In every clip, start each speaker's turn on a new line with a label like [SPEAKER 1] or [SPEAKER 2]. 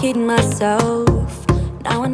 [SPEAKER 1] kidding myself.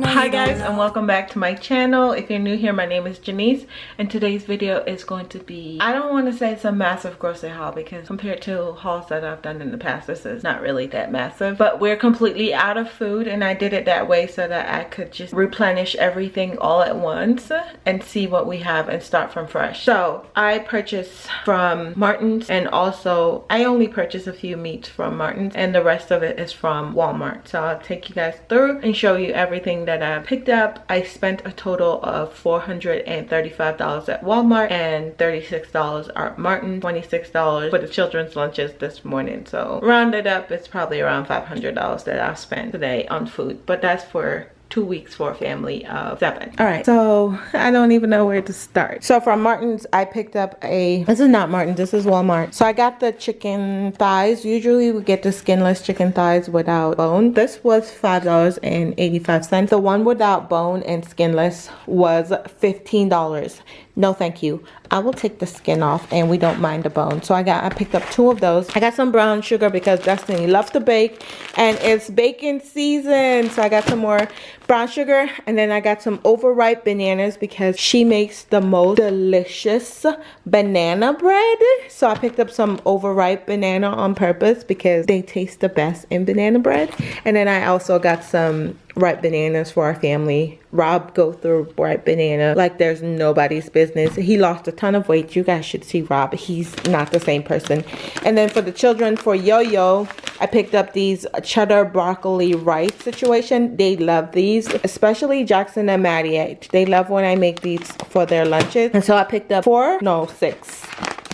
[SPEAKER 2] Hi guys, and welcome back to my channel. If you're new here, my name is Janice, and today's video is going to be, I don't want to say it's a massive grocery haul because compared to hauls that I've done in the past, this is not really that massive, but we're completely out of food, and I did it that way so that I could just replenish everything all at once and see what we have and start from fresh. So I purchased from Martin's, and also I only purchased a few meats from Martin's, and the rest of it is from Walmart. So I'll take you guys through and show you everything that I picked up. I spent a total of $435 at Walmart and $36 at Martin, $26 for the children's lunches this morning. So rounded up, it's probably around $500 that I've spent today on food, but that's for 2 weeks for a family of 7. All right, so I don't even know where to start. So from Martin's, I picked up this is not Martin's, this is Walmart. So I got the chicken thighs. Usually we get the skinless chicken thighs without bone. This was $5.85. The one without bone and skinless was $15. No thank you, I will take the skin off and we don't mind the bone. So I picked up 2 of those. I got some brown sugar because Destiny loves to bake and it's baking season, so I got some more brown sugar. And then I got some overripe bananas because she makes the most delicious banana bread. So I picked up some overripe banana on purpose because they taste the best in banana bread. And then I also got some ripe bananas for our family. Rob go through ripe banana like there's nobody's business. He lost a ton of weight. You guys should see Rob. He's not the same person. And then for the children, for Yo-Yo, I picked up these cheddar broccoli rice situation. They love these, especially Jackson and Maddie. They love when I make these for their lunches. And so I picked up 6.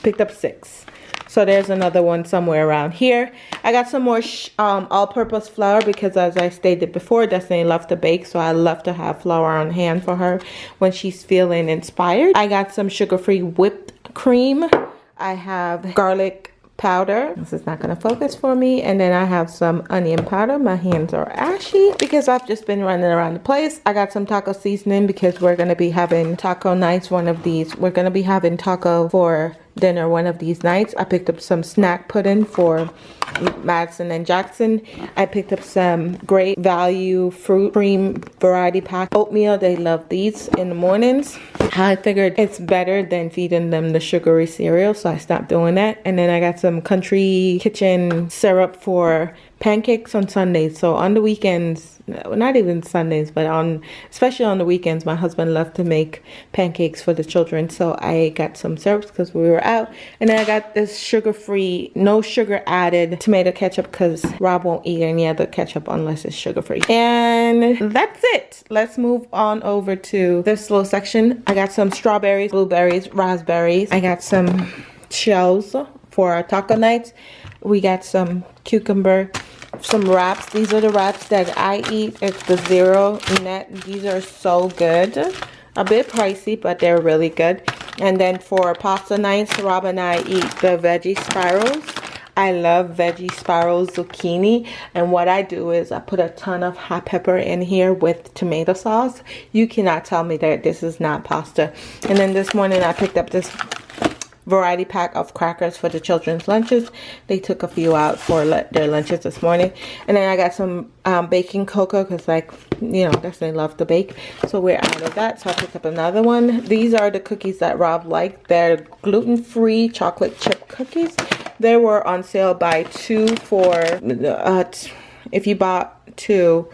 [SPEAKER 2] Picked up 6. So there's another one somewhere around here. I got some more all-purpose flour because, as I stated before, Destiny loves to bake, so I love to have flour on hand for her when she's feeling inspired. I got some sugar-free whipped cream. I have garlic powder. This is not going to focus for me. And then I have some onion powder. My hands are ashy because I've just been running around the place. I got some taco seasoning because we're going to be having taco nights one of these. We're going to be having taco for dinner one of these nights. I picked up some snack pudding for Madison and Jackson. I picked up some Great Value fruit cream variety pack oatmeal. They love these in the mornings. I figured it's better than feeding them the sugary cereal, so I stopped doing that. And then I got some Country Kitchen syrup for pancakes on Sundays. So on the weekends, not even Sundays, but especially on the weekends, my husband loved to make pancakes for the children. So I got some syrups because we were out. And then I got this sugar-free, no sugar added tomato ketchup because Rob won't eat any other ketchup unless it's sugar-free. And that's it. Let's move on over to this little section. I got some strawberries, blueberries, raspberries. I got some shells for our taco nights. We got some cucumber, some wraps. These are the wraps that I eat. It's the Zero Net. These are so good. A bit pricey, but they're really good. And then for pasta nights, Rob and I eat the veggie spirals. I love veggie spirals zucchini, and what I do is I put a ton of hot pepper in here with tomato sauce. You cannot tell me that this is not pasta. And then this morning I picked up this variety pack of crackers for the children's lunches. They took a few out for their lunches this morning. And then I got some baking cocoa because, like, you know, Destiny loves to bake, so we're out of that. So I picked up another one. These are the cookies that Rob liked. They're gluten-free chocolate chip cookies. They were on sale by 2 for if you bought 2,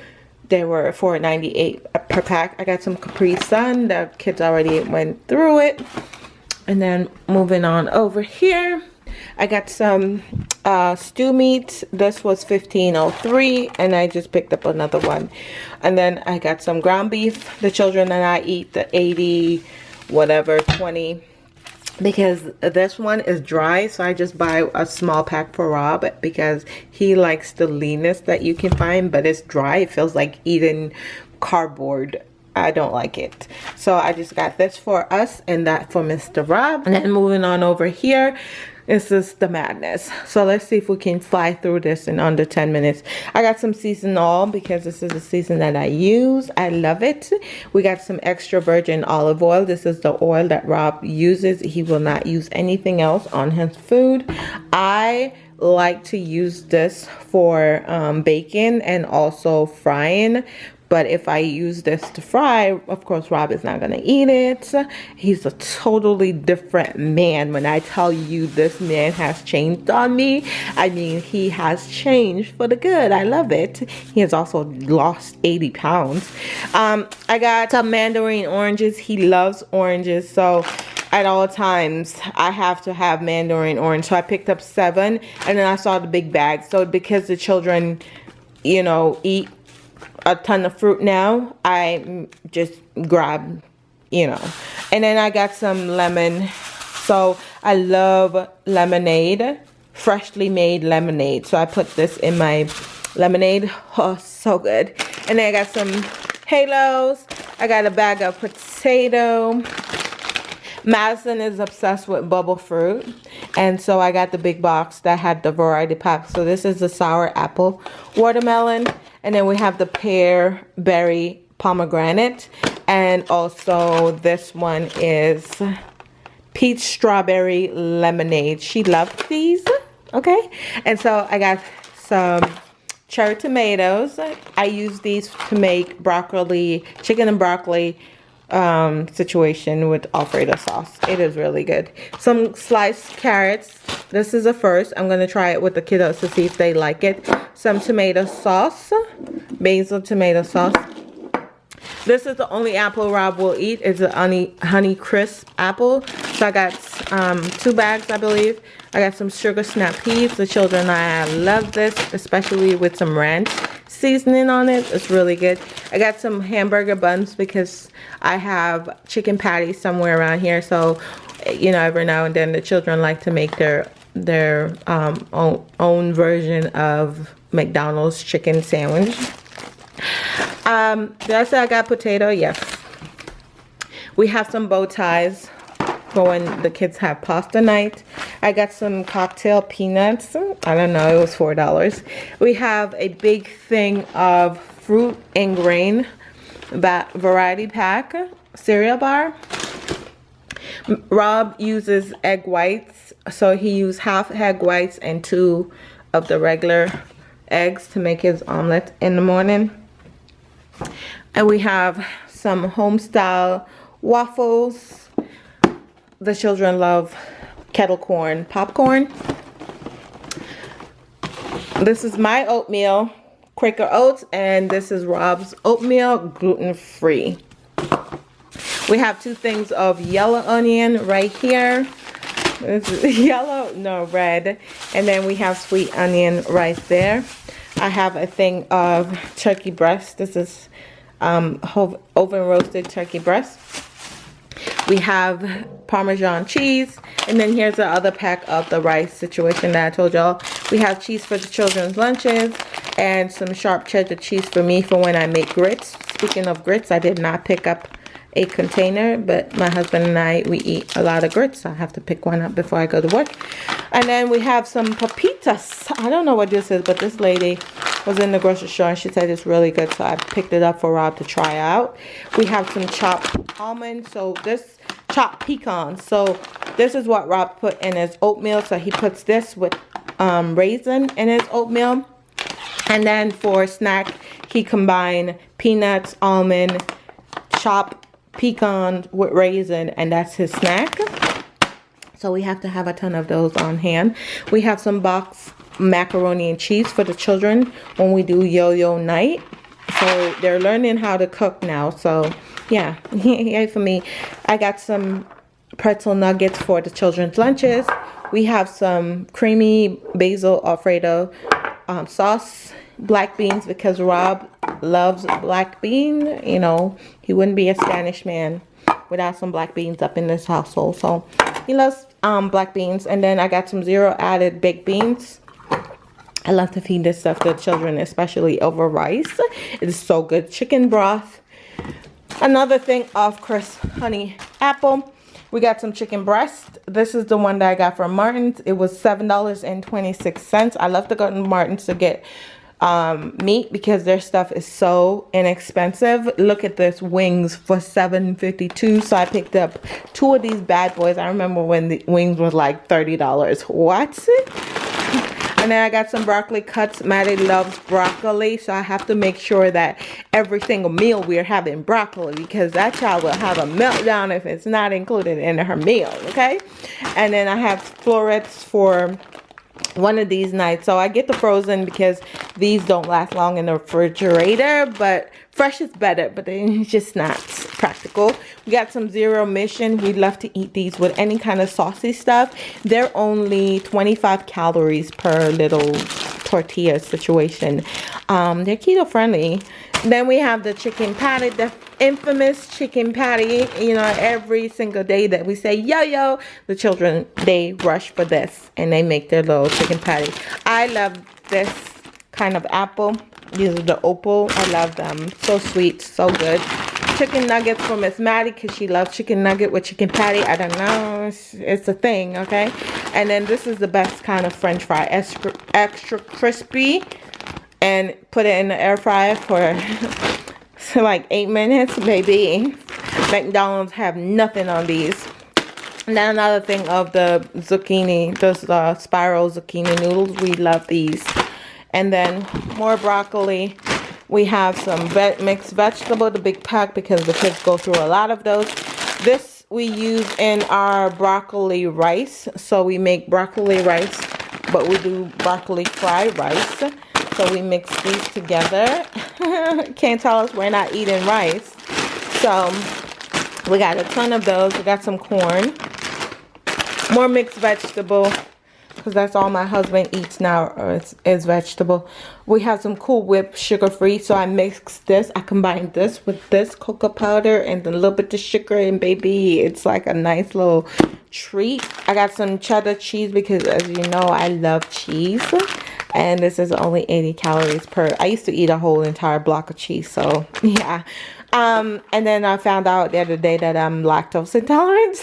[SPEAKER 2] they were $4.98 per pack. I got some Capri Sun. The kids already went through it. And then moving on over here, I got some stew meat. This was $15.03, and I just picked up another one. And then I got some ground beef. The children and I eat the 80 whatever 20 because this one is dry, so I just buy a small pack for Rob because he likes the leanness that you can find, but it's dry. It feels like eating cardboard. I don't like it. So I just got this for us and that for Mr. Rob. And then moving on over here, this is the madness. So let's see if we can fly through this in under 10 minutes. I got some seasonal because this is the season that I use. I love it. We got some extra virgin olive oil. This is the oil that Rob uses. He will not use anything else on his food. I like to use this for bacon and also frying. But if I use this to fry, of course, Rob is not going to eat it. He's a totally different man. When I tell you this man has changed on me, I mean, he has changed for the good. I love it. He has also lost 80 pounds. I got some mandarin oranges. He loves oranges. So at all times, I have to have mandarin orange. So I picked up 7. And then I saw the big bag. So because the children, you know, eat a ton of fruit now, I just grab, you know. And then I got some lemon. So I love lemonade, freshly made lemonade. So I put this in my lemonade. Oh, so good. And then I got some halos. I got a bag of potato. Madison is obsessed with bubble fruit, and so I got the big box that had the variety pack. So this is the sour apple watermelon, and then we have the pear berry pomegranate, and also this one is peach strawberry lemonade. She loved these, okay? And so I got some cherry tomatoes. I use these to make broccoli, chicken and broccoli situation with Alfredo sauce. It is really good. Some sliced carrots. This is a first. I'm going to try it with the kiddos to see if they like it. Some tomato sauce, basil tomato sauce. This is the only apple Rob will eat. It's a honey crisp apple. So I got 2 bags, I believe. I got some sugar snap peas. The children and I love this, especially with some ranch seasoning on it. It's really good. I got some hamburger buns because I have chicken patties somewhere around here. So, you know, every now and then the children like to make their own version of McDonald's chicken sandwich. Did I say I got potato? Yes. We have some bow ties for when the kids have pasta night. I got some cocktail peanuts. I don't know, it was $4. We have a big thing of fruit and grain variety pack cereal bar. Rob uses egg whites, so he used half egg whites and 2 of the regular eggs to make his omelet in the morning. And we have some home style waffles. The children love kettle corn popcorn. This is my oatmeal, Quaker Oats, and this is Rob's oatmeal, gluten-free. We have 2 things of yellow onion right here. This is yellow, no, red. And then we have sweet onion right there. I have a thing of turkey breast. This is oven roasted turkey breast. We have Parmesan cheese, and then here's the other pack of the rice situation that I told y'all. We have cheese for the children's lunches and some sharp cheddar cheese for me for when I make grits. Speaking of grits, I did not pick up a container, but my husband and I, we eat a lot of grits, so I have to pick one up before I go to work. And then we have some papitas. I don't know what this is, but this lady was in the grocery store and she said it's really good, so I picked it up for Rob to try out. We have some chopped almonds, so this chopped pecans. So this is what Rob put in his oatmeal, so he puts this with raisin in his oatmeal. And then for snack, he combined peanuts, almond, chopped pecan with raisin, and that's his snack. So we have to have a ton of those on hand. We have some box macaroni and cheese for the children when we do yo-yo night. So they're learning how to cook now. So yeah, yay for me. I got some pretzel nuggets for the children's lunches. We have some creamy basil Alfredo sauce, black beans, because Rob loves black bean. You know, he wouldn't be a Spanish man without some black beans up in this household. So he loves black beans. And then I got some zero added baked beans. I love to feed this stuff to the children, especially over rice. It is so good. Chicken broth. Another thing of course, honey apple. We got some chicken breast. This is the one that I got from Martin's. It was $7.26. I love to go to Martin's to get meat because their stuff is so inexpensive. Look at this, wings for $7.52. So I picked up 2 of these bad boys. I remember when the wings was like $30. What? And then I got some broccoli cuts. Maddie loves broccoli, so I have to make sure that every single meal we're having broccoli, because that child will have a meltdown if it's not included in her meal, okay? And then I have florets for one of these nights. So I get the frozen because these don't last long in the refrigerator, but fresh is better, but it's just not practical. We got some Zero Mission. We love to eat these with any kind of saucy stuff. They're only 25 calories per little tortilla situation. They're keto friendly. Then we have the chicken patty, the infamous chicken patty. You know, every single day that we say yo, the children, they rush for this and they make their little chicken patty. I love this kind of apple. These are the opal. I love them. So sweet, so good. Chicken nuggets for Miss Maddie because she loves chicken nugget with chicken patty. I don't know, it's a thing, okay? And then this is the best kind of French fry, extra crispy, and put it in the air fryer for like 8 minutes, baby. McDonald's have nothing on these. Now another thing of the zucchini, those spiral zucchini noodles. We love these. And then more broccoli. We have some mixed vegetable, the big pack, because the kids go through a lot of those. This we use in our broccoli rice. So we make broccoli rice, but we do broccoli fried rice. So we mix these together. Can't tell us we're not eating rice. So we got a ton of those. We got some corn. More mixed vegetable, because that's all my husband eats now is vegetable. We have some Cool Whip sugar-free, so I mixed this. I combined this with this cocoa powder and a little bit of sugar, and baby, it's like a nice little treat. I got some cheddar cheese because, as you know, I love cheese. And this is only 80 calories per. I used to eat a whole entire block of cheese, so yeah. And then I found out the other day that I'm lactose intolerant.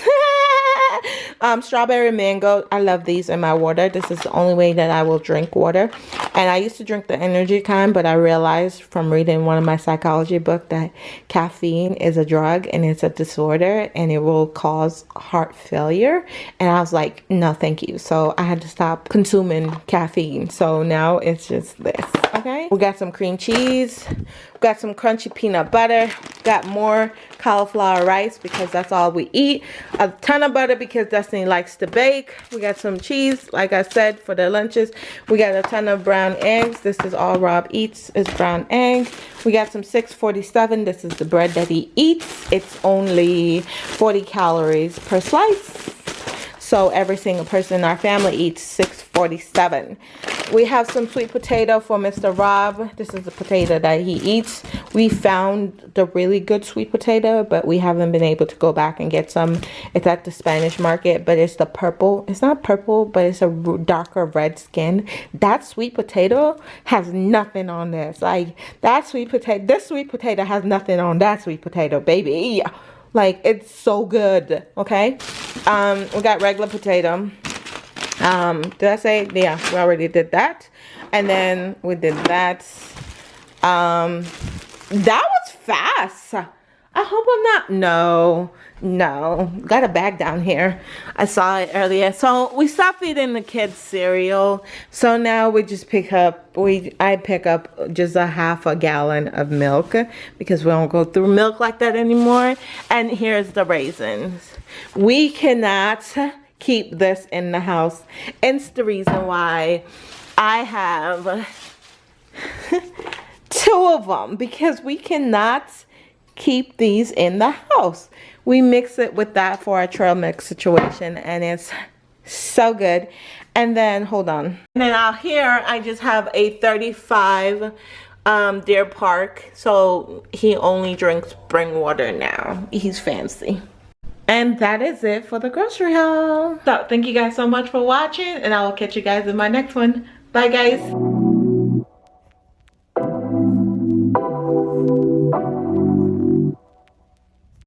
[SPEAKER 2] Strawberry mango. I love these in my water. This is the only way that I will drink water. And I used to drink the energy kind, but I realized from reading one of my psychology books that caffeine is a drug and it's a disorder and it will cause heart failure. And I was like, no, thank you. So I had to stop consuming caffeine. So now it's just this. Okay. We got some cream cheese. We got some crunchy peanut butter. Got more cauliflower rice because that's all we eat. A ton of butter because Destiny likes to bake. We got some cheese, like I said, for the lunches. We got a ton of brown eggs. This is all Rob eats is brown egg. We got some 647. This is the bread that he eats. It's only 40 calories per slice. So every single person in our family eats 647. We have some sweet potato for Mr. Rob. This is the potato that he eats. We found the really good sweet potato, but we haven't been able to go back and get some. It's at the Spanish market, but it's the purple. It's not purple, but it's a darker red skin. That sweet potato has nothing on this. Like, that sweet potato, this sweet potato has nothing on that sweet potato, baby. Like, it's so good, okay? We got regular potato. Did I say? Yeah, we already did that. And then we did that. That was fast. I hope I'm not. No. Got a bag down here. I saw it earlier. So we stopped feeding the kids cereal. So now we just pick up, I pick up just a half a gallon of milk because we don't go through milk like that anymore. And here's the raisins. We cannot keep this in the house. And it's the reason why I have 2 of them, because we cannot keep these in the house. We mix it with that for our trail mix situation, and it's so good. And then hold on, and then out here I just have a 35 Deer Park, so he only drinks spring water now. He's fancy. And that is it for the grocery haul. So thank you guys so much for watching, and I will catch you guys in my next one. Bye guys.